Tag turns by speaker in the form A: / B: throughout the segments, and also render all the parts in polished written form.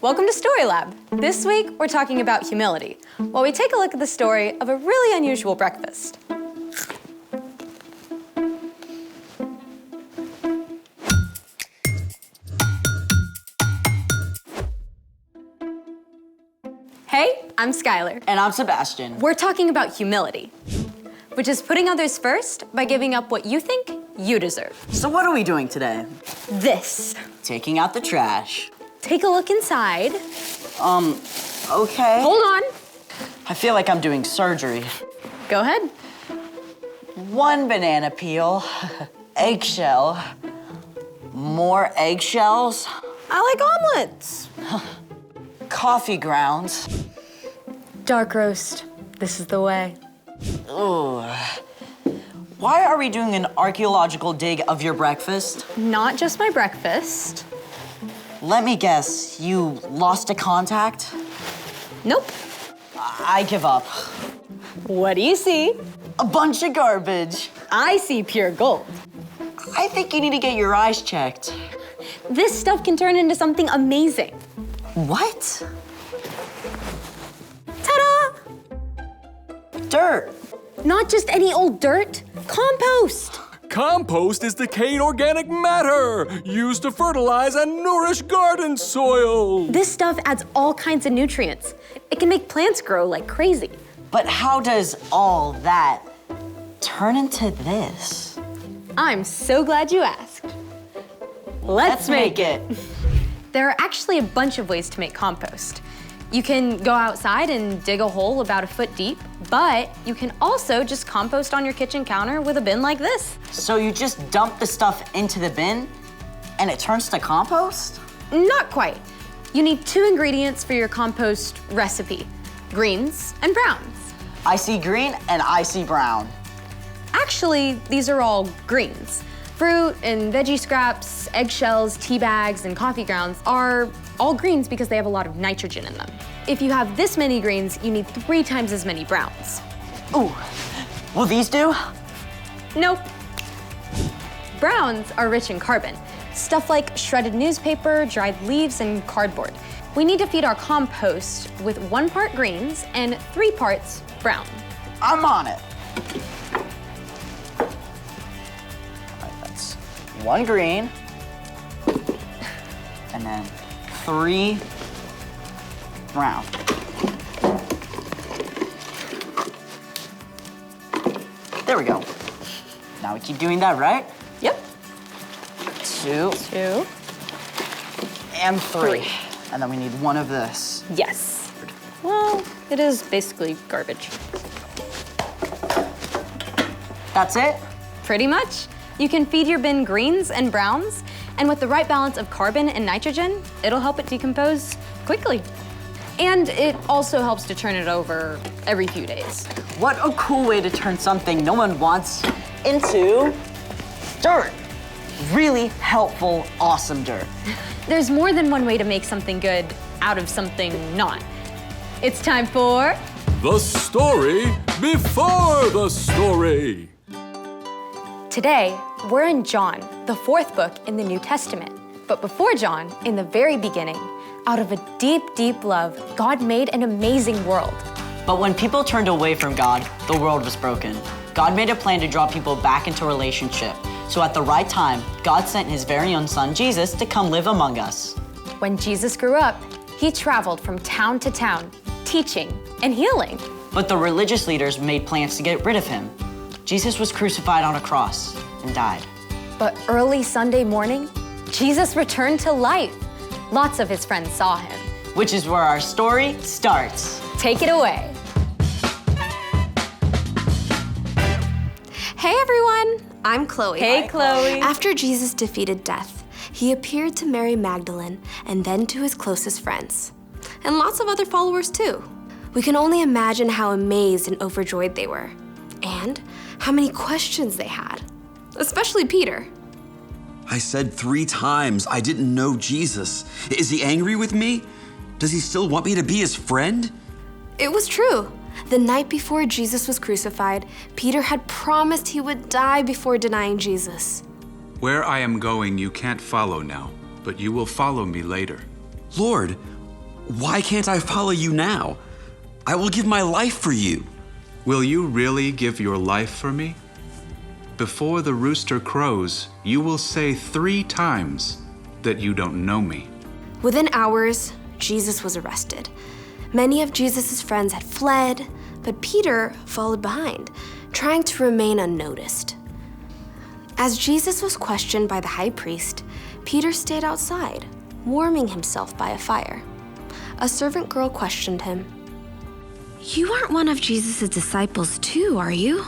A: Welcome to Story Lab. This week, we're talking about humility, while we take a look at the story of a really unusual breakfast. Hey, I'm Skylar.
B: And I'm Sebastian.
A: We're talking about humility, which is putting others first by giving up what you think you deserve.
B: So what are we doing today?
A: This.
B: Taking out the trash.
A: Take a look inside.
B: Okay.
A: Hold on.
B: I feel like I'm doing surgery.
A: Go ahead.
B: 1 banana peel, eggshell, more eggshells,
A: I like omelets.
B: coffee grounds.
A: Dark roast. This is the way.
B: Ooh. Why are we doing an archaeological dig of your breakfast?
A: Not just my breakfast.
B: Let me guess, you lost a contact?
A: Nope.
B: I give up.
A: What do you see?
B: A bunch of garbage.
A: I see pure gold.
B: I think you need to get your eyes checked.
A: This stuff can turn into something amazing.
B: What?
A: Ta-da!
B: Dirt.
A: Not just any old dirt. Compost.
C: Compost is decayed organic matter used to fertilize and nourish garden soil.
A: This stuff adds all kinds of nutrients. It can make plants grow like crazy.
B: But how does all that turn into this?
A: I'm so glad you asked. Let's make it. There are actually a bunch of ways to make compost. You can go outside and dig a hole about a foot deep, but you can also just compost on your kitchen counter with a bin like this.
B: So you just dump the stuff into the bin and it turns to compost?
A: Not quite. You need 2 ingredients for your compost recipe, greens and browns.
B: I see green and I see brown.
A: Actually, these are all greens. Fruit and veggie scraps, eggshells, tea bags, and coffee grounds are all greens because they have a lot of nitrogen in them. If you have this many greens, you need 3 times as many browns.
B: Ooh, will these do?
A: Nope. Browns are rich in carbon, stuff like shredded newspaper, dried leaves, and cardboard. We need to feed our compost with 1 part greens and 3 parts brown.
B: I'm on it. All right, that's 1 green and then 3 brown. There we go. Now we keep doing that, right?
A: Yep.
B: 2
A: 2.
B: and 3.
A: 3.
B: And then we need 1 of this.
A: Yes. Well, it is basically garbage.
B: That's it?
A: Pretty much. You can feed your bin greens and browns, and with the right balance of carbon and nitrogen, it'll help it decompose quickly. And it also helps to turn it over every few days.
B: What a cool way to turn something no one wants into dirt. Really helpful, awesome dirt.
A: There's more than one way to make something good out of something not. It's time for...
C: The story before the story.
A: Today, we're in John, the 4th book in the New Testament. But before John, in the very beginning, out of a deep, deep love, God made an amazing world.
B: But when people turned away from God, the world was broken. God made a plan to draw people back into a relationship. So at the right time, God sent his very own son, Jesus, to come live among us.
A: When Jesus grew up, he traveled from town to town, teaching and healing.
B: But the religious leaders made plans to get rid of him. Jesus was crucified on a cross and died.
A: But early Sunday morning, Jesus returned to life. Lots of his friends saw him.
B: Which is where our story starts.
A: Take it away.
D: Hey everyone, I'm Chloe.
A: Hey, Chloe.
D: After Jesus defeated death, he appeared to Mary Magdalene and then to his closest friends, and lots of other followers too. We can only imagine how amazed and overjoyed they were, and how many questions they had, especially Peter.
E: I said 3 times I didn't know Jesus. Is he angry with me? Does he still want me to be his friend?
D: It was true. The night before Jesus was crucified, Peter had promised he would die before denying Jesus.
F: Where I am going, you can't follow now, but you will follow me later.
E: Lord, why can't I follow you now? I will give my life for you.
F: Will you really give your life for me? Before the rooster crows, you will say 3 times that you don't know me.
D: Within hours, Jesus was arrested. Many of Jesus' friends had fled, but Peter followed behind, trying to remain unnoticed. As Jesus was questioned by the high priest, Peter stayed outside, warming himself by a fire. A servant girl questioned him.
G: You aren't one of Jesus' disciples too, are you?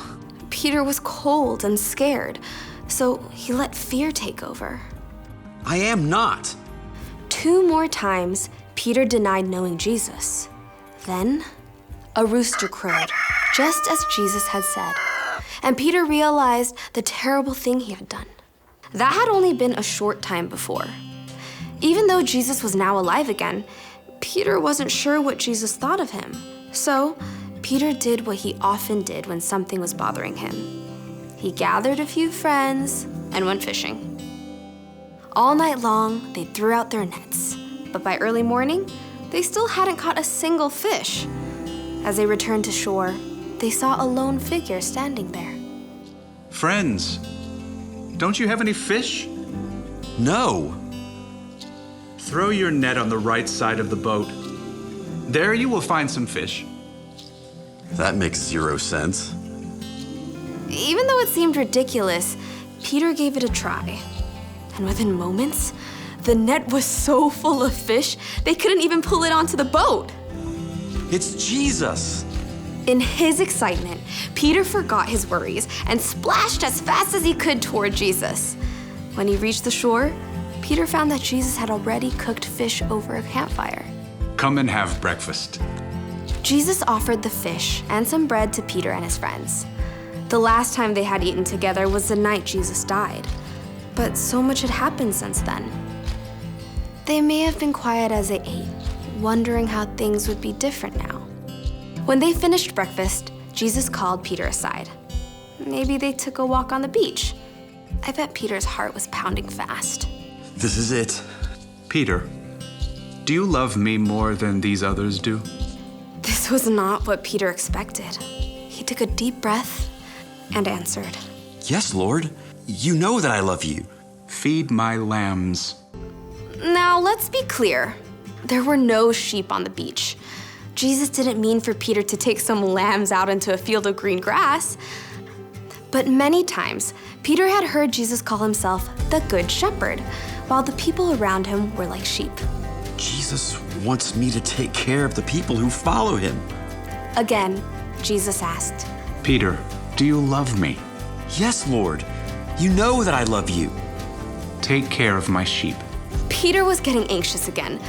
D: Peter was cold and scared, so he let fear take over.
E: I am not.
D: 2 more times, Peter denied knowing Jesus. Then, a rooster crowed, just as Jesus had said, and Peter realized the terrible thing he had done. That had only been a short time before. Even though Jesus was now alive again, Peter wasn't sure what Jesus thought of him. So, Peter did what he often did when something was bothering him. He gathered a few friends and went fishing. All night long, they threw out their nets, but by early morning, they still hadn't caught a single fish. As they returned to shore, they saw a lone figure standing there.
F: Friends, don't you have any fish?
E: No.
F: Throw your net on the right side of the boat. There you will find some fish.
E: That makes 0 sense.
D: Even though it seemed ridiculous, Peter gave it a try. And within moments, the net was so full of fish, they couldn't even pull it onto the boat.
E: It's Jesus.
D: In his excitement, Peter forgot his worries and splashed as fast as he could toward Jesus. When he reached the shore, Peter found that Jesus had already cooked fish over a campfire.
F: Come and have breakfast.
D: Jesus offered the fish and some bread to Peter and his friends. The last time they had eaten together was the night Jesus died. But so much had happened since then. They may have been quiet as they ate, wondering how things would be different now. When they finished breakfast, Jesus called Peter aside. Maybe they took a walk on the beach. I bet Peter's heart was pounding fast.
E: This is it.
F: Peter, do you love me more than these others do?
D: This was not what Peter expected. He took a deep breath and answered.
E: Yes, Lord. You know that I love you.
F: Feed my lambs.
D: Now, let's be clear. There were no sheep on the beach. Jesus didn't mean for Peter to take some lambs out into a field of green grass. But many times, Peter had heard Jesus call himself the Good Shepherd, while the people around him were like sheep.
E: Jesus wants me to take care of the people who follow him.
D: Again, Jesus asked,
F: Peter, do you love me?
E: Yes, Lord. You know that I love you.
F: Take care of my sheep.
D: Peter was getting anxious again.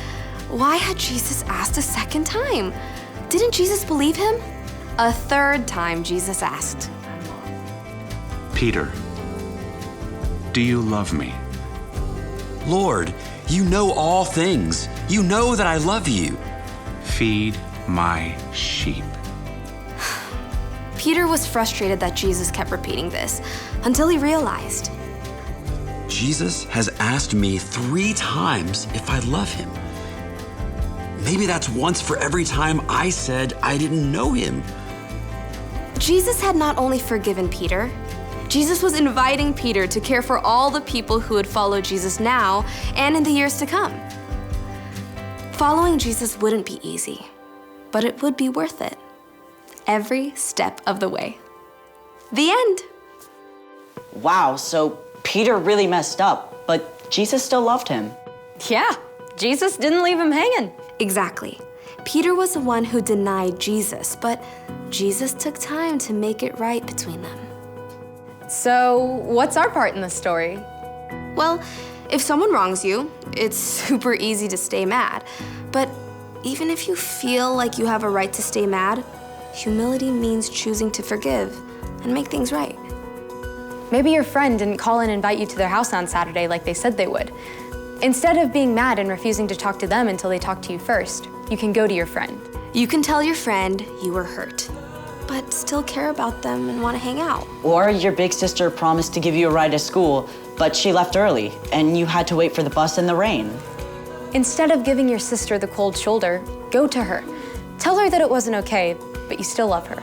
D: Why had Jesus asked a second time? Didn't Jesus believe him? A third time, Jesus asked,
F: Peter, do you love me?
E: Lord, you know all things. You know that I love you.
F: Feed my sheep.
D: Peter was frustrated that Jesus kept repeating this until he realized.
E: Jesus has asked me 3 times if I love him. Maybe that's once for every time I said I didn't know him.
D: Jesus had not only forgiven Peter, Jesus was inviting Peter to care for all the people who would follow Jesus now and in the years to come. Following Jesus wouldn't be easy, but it would be worth it. Every step of the way. The end.
B: Wow, so Peter really messed up, but Jesus still loved him.
A: Yeah, Jesus didn't leave him hanging.
D: Exactly. Peter was the one who denied Jesus, but Jesus took time to make it right between them.
A: So, what's our part in the story?
D: Well, if someone wrongs you, it's super easy to stay mad. But even if you feel like you have a right to stay mad, humility means choosing to forgive and make things right.
A: Maybe your friend didn't call and invite you to their house on Saturday like they said they would. Instead of being mad and refusing to talk to them until they talk to you first, you can go to your friend.
D: You can tell your friend you were hurt, but still care about them and want to hang out.
B: Or your big sister promised to give you a ride to school, but she left early, and you had to wait for the bus in the rain.
A: Instead of giving your sister the cold shoulder, go to her. Tell her that it wasn't okay, but you still love her.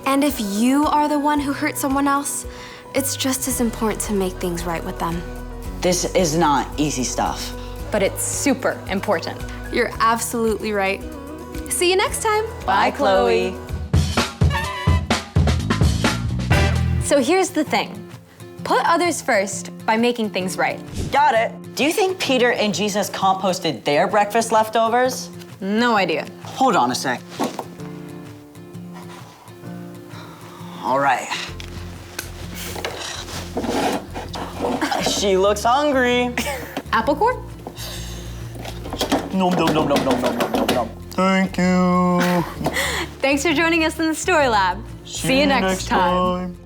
D: And if you are the one who hurt someone else, it's just as important to make things right with them.
B: This is not easy stuff.
A: But it's super important.
D: You're absolutely right. See you next time.
B: Bye, Chloe.
A: So here's the thing. Put others first by making things right.
B: Got it. Do you think Peter and Jesus composted their breakfast leftovers?
A: No idea.
B: Hold on a sec. All right. She looks hungry.
A: Apple core?
B: Nom, nom, nom, nom, nom, nom, nom, nom. Thank you.
A: Thanks for joining us in the Story Lab. See you next time.